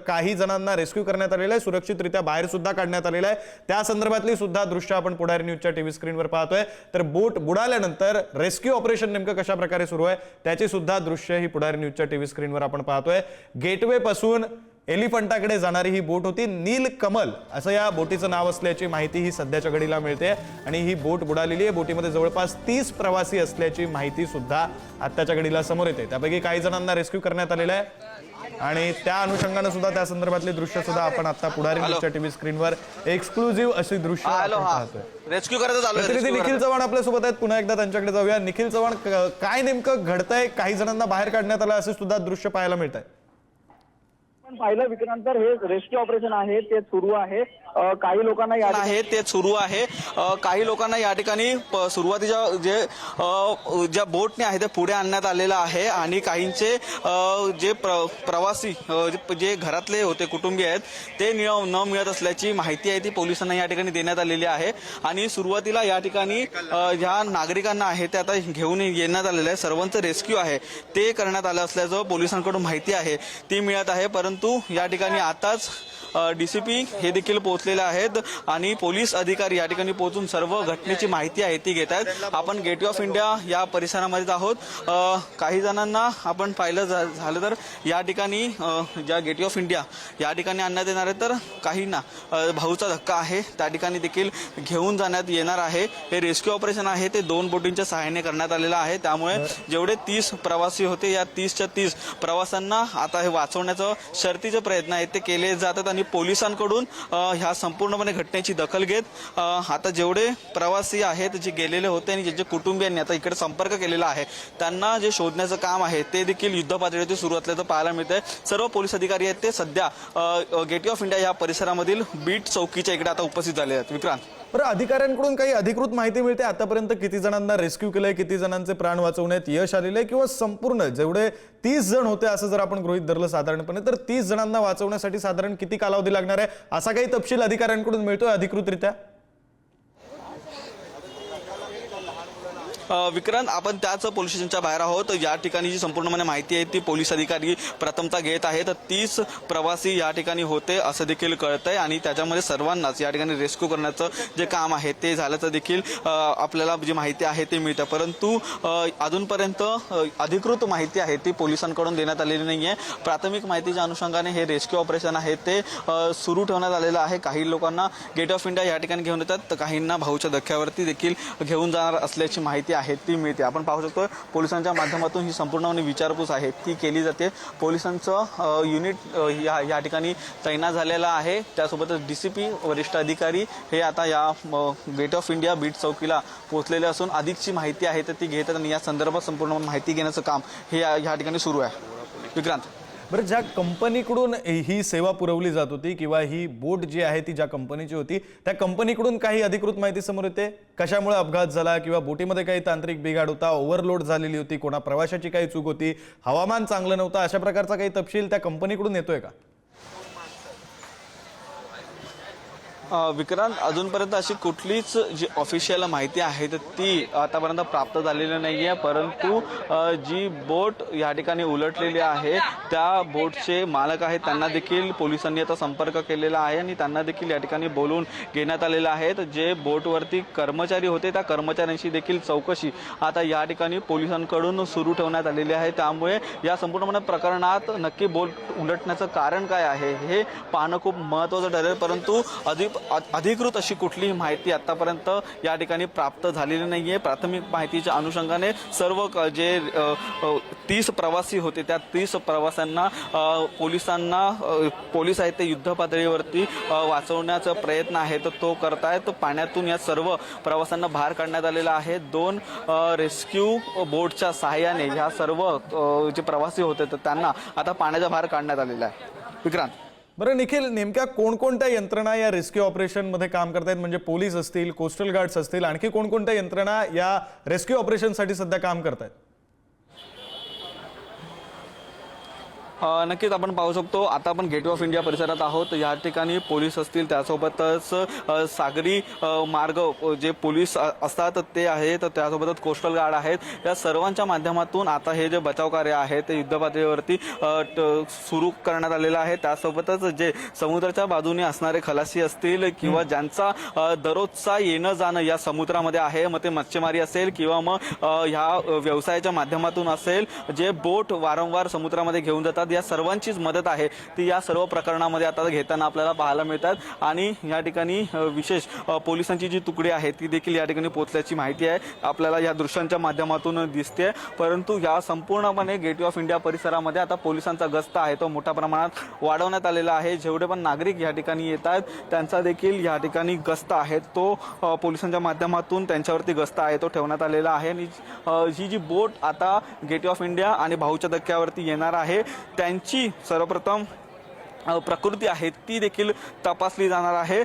काही जणांना रेस्क्यू करण्यात आलेलं आहे, सुरक्षितरित्या बाहेर सुद्धा काढण्यात आलेलं आहे। त्या संदर्भातली सुद्धा दृश्य आपण पुढारी न्यूजच्या टीव्ही स्क्रीनवर पाहतोय। तर बोट बुडाल्यानंतर रेस्क्यू ऑपरेशन नेमकं कशा प्रकारे सुरू आहे त्याची सुद्धा दृश्य ही पुढारी न्यूजच्या टीव्ही स्क्रीनवर आपण पाहतोय। गेटवे पासून एलिफंटाकडे जाणारी ही बोट होती। नीलकमल असं या बोटीचं नाव असल्याची माहिती ही सध्याच्या घडीला मिळते आणि ही बोट बुडालेली आहे। बोटीमध्ये जवळपास 30 प्रवासी असल्याची माहिती सुद्धा आत्ताच्या घडीला समोर येते। त्यापैकी काही जणांना रेस्क्यू करण्यात आलेलं आहे आणि त्या अनुषंगाने सुद्धा त्या संदर्भातले दृश्य सुद्धा आपण आता पुढारी न्यूजच्या टीव्ही स्क्रीनवर एक्सक्लुझिव्ह अशी दृश्य पाहतोय। रेस्क्यू करायचं चालू आहे। प्रतिनिधी निखिल चव्हाण आपल्या सोबत आहेत, पुन्हा एकदा त्यांच्याकडे जाऊया। निखिल चव्हाण, काय नेमकं घडतंय? काही जणांना बाहेर काढण्यात आलं असे सुद्धा दृश्य पाहायला मिळत आहे। पाहिलं विक्रांत, तर हे रेस्क्यू ऑपरेशन आहे ते सुरू आहे। काही लोकांना काही लोकांना या ठिकाणी सुरुवातीच्या ज्या बोटने आहे ते पुढे आणण्यात आलेलं आहे आणि काहींचे जे प्रवासी जे घरातले होते कुटुंबीय आहेत ते न मिळत असल्याची माहिती आहे ती पोलिसांना या ठिकाणी देण्यात आलेली आहे। आणि सुरुवातीला या ठिकाणी ज्या नागरिकांना आहे ते आता घेऊन येण्यात आलेलं आहे। सर्वांचं रेस्क्यू आहे ते करण्यात आलं असल्याचं पोलिसांकडून माहिती आहे ती मिळत आहे। परंतु या ठिकाणी आताच डीसीपी हे देखील पोहोचलेले आहेत आणि पोलीस अधिकारी या ठिकाणी पोहोचून सर्व घटनेची माहिती आहे ती घेत आहेत। आपण गेटवे ऑफ इंडिया या परिसरामध्ये आहोत। काही जणांना आपण पाहिलं झालं तर या ठिकाणी ज्या गेटवे ऑफ इंडिया या ठिकाणी आणण्यात येणार आहे, तर काहींना भाऊचा धक्का आहे त्या ठिकाणी देखील घेऊन जाण्यात येणार आहे। हे रेस्क्यू ऑपरेशन आहे ते 2 बोटींच्या सहाय्याने करण्यात आलेलं आहे। त्यामुळे जेवढे 30 प्रवासी होते या 30च्या 30 प्रवाशांना आता हे वाचवण्याचं शर्थीचे प्रयत्न आहेत ते केले जातात आणि पोलिसांकडून ह्या संपूर्णपणे घटनेची दखल घेत आता जेवढे प्रवासी आहेत जे गेलेले होते आणि ज्यांच्या कुटुंबियांनी आता इकडे संपर्क केलेला आहे त्यांना जे शोधण्याचं काम आहे ते देखील युद्धपातळीवरती सुरू असल्याचं पाहायला मिळतंय। सर्व पोलीस अधिकारी आहेत ते सध्या गेटवे ऑफ इंडिया या परिसरामधील बीट चौकीच्या इकडे आता उपस्थित झाले आहेत। विक्रांत, बरं, अधिकाऱ्यांकडून काही अधिकृत माहिती मिळते आतापर्यंत किती जणांना रेस्क्यू केलंय, किती जणांचे प्राण वाचवण्यात यश आलेलं आहे, किंवा संपूर्ण जेवढे 30 जण होते असं जर आपण गृहीत धरलं साधारणपणे, तर 30 जणांना वाचवण्यासाठी साधारण किती कालावधी लागणार आहे असा काही तपशील अधिकाऱ्यांकडून मिळतोय अधिकृतरित्या? विक्रांत, आपण त्याच पोलीस स्टेशनच्या बाहेर आहोत। या ठिकाणी जी संपूर्णपणे माहिती आहे ती पोलीस अधिकारी प्रथमतः घेत आहेत। 30 प्रवासी या ठिकाणी होते असं देखील कळतंय आणि त्याच्यामध्ये सर्वांनाच या ठिकाणी रेस्क्यू करण्याचं जे काम आहे ते झाल्याचं देखील आपल्याला जी माहिती आहे ते मिळतं। परंतु अजूनपर्यंत अधिकृत माहिती आहे ती पोलिसांकडून देण्यात आलेली नाहीये। प्राथमिक माहितीच्या अनुषंगाने हे रेस्क्यू ऑपरेशन आहे ते सुरू ठेवण्यात आलेलं आहे। काही लोकांना गेट ऑफ इंडिया या ठिकाणी घेऊन येतात तर काहींना भाऊच्या धक्क्यावरती देखील घेऊन जाणार असल्याची माहिती आहे ती मिळते। आपण पाहू शकतो पोलिसांच्या माध्यमातून ही संपूर्णपणे विचारपूस आहे ती केली जाते। पोलिसांचं युनिट या ठिकाणी तैनात झालेला आहे। त्यासोबतच डीसीपी वरिष्ठ अधिकारी हे आता या गेट ऑफ इंडिया बीट चौकीला पोहोचलेले असून अधिकची माहिती आहे तर ती घेतात आणि या संदर्भात संपूर्ण माहिती घेण्याचं काम हे या ठिकाणी सुरू आहे। विक्रांत, बरं, ज्या कंपनीकडून ही सेवा पुरवली जात होती किंवा ही बोट जी आहे ती ज्या कंपनीची होती त्या कंपनीकडून काही अधिकृत माहिती समोर येते? कशामुळे अपघात झाला किंवा बोटीमध्ये काही तांत्रिक बिघाड होता, ओव्हरलोड झालेली होती, कोणा प्रवाशाची काही चूक होती, हवामान चांगलं नव्हतं, अशा प्रकारचा काही तपशील त्या कंपनीकडून येतोय का? विक्रांत, अजूनपर्यंत अशी कुठलीच जी ऑफिशियल माहिती आहे तर ती आतापर्यंत प्राप्त झालेली नाही आहे। परंतु जी बोट या ठिकाणी उलटलेली आहे त्या बोटचे मालक आहेत त्यांना देखील पोलिसांनी आता संपर्क केलेला आहे आणि त्यांना देखील या ठिकाणी बोलून घेण्यात आलेलं आहे। जे बोटवरती कर्मचारी होते त्या कर्मचाऱ्यांशी देखील चौकशी आता या ठिकाणी पोलिसांकडून सुरू ठेवण्यात आलेली आहे। त्यामुळे या संपूर्ण प्रकरणात नक्की बोट उलटण्याचं कारण काय आहे हे पाहणं खूप महत्त्वाचं ठरेल। परंतु अधिकृत अशी कुठलीही माहिती आतापर्यंत या ठिकाणी प्राप्त झालेली नाहीये। प्राथमिक माहितीच्या अनुषंगाने सर्व जे 30 प्रवासी होते त्या 30 प्रवाशांना पोलीस आहेत ते युद्ध पातळीवरती वाचवण्याचा प्रयत्न आहे तर तो करतायत। पाण्यातून या सर्व प्रवाशांना बाहेर काढण्यात आलेला आहे। 2 रेस्क्यू बोटच्या सहाय्याने या सर्व जे प्रवासी होते तर त्यांना आता पाण्याच्या बाहेर काढण्यात आलेलं आहे। विक्रांत, बरं निखिल, नेमक्या कोणकोणत्या यंत्रणा या रेस्क्यू ऑपरेशन मध्ये काम करतायत? म्हणजे पोलीस असतील, कोस्टल गार्ड्स असतील, आणखी कोणकोणत्या यंत्रणा या रेस्क्यू ऑपरेशनसाठी सध्या काम करतायत? नक्कीच आपण पाहू शकतो. आता आपण गेटवे ऑफ इंडिया परिसरात आहोत. या ठिकाणी पोलीस असतील, त्यासोबतच सागरी मार्ग जे पोलीस असतात ते आहेत, त्यासोबतच कोस्टल गार्ड आहेत. या सर्वांच्या माध्यमातून आता हे जे बचाव कार्य आहे ते युद्धपातळीवरती सुरू करण्यात आलेलं आहे. त्यासोबतच जे समुद्राच्या बाजूने असणारे खलासी असतील किंवा ज्यांचा दररोजचा येणं जाणं या समुद्रामध्ये आहे, मग ते मच्छीमारी असेल किंवा मग ह्या व्यवसायाच्या माध्यमातून असेल, जे बोट वारंवार समुद्रामध्ये घेऊन जातात, या सर्वांचीच मदत आहे ती या सर्व प्रकरणामध्ये आता घेताना आपल्याला पाहायला मिळतात. आणि या ठिकाणी विशेष पोलिसांची जी तुकडी आहे ती देखील या ठिकाणी पोहोचल्याची माहिती आहे आपल्याला या दृश्यांच्या माध्यमातून दिसते. परंतु या संपूर्णपणे गेटवे ऑफ इंडिया परिसरामध्ये आता पोलिसांचा गस्त आहे तो मोठ्या प्रमाणात वाढवण्यात आलेला आहे. जेवढे पण नागरिक या ठिकाणी येतात त्यांचा देखील या ठिकाणी गस्त आहे तो पोलिसांच्या माध्यमातून त्यांच्यावरती गस्त आहे तो ठेवण्यात आलेला आहे. आणि ही जी बोट आता गेटवे ऑफ इंडिया आणि भाऊच्या धक्क्यावरती येणार आहे त्यांची सर्वप्रथम प्रकृती आहे ती देखील तपासली जाणार आहे.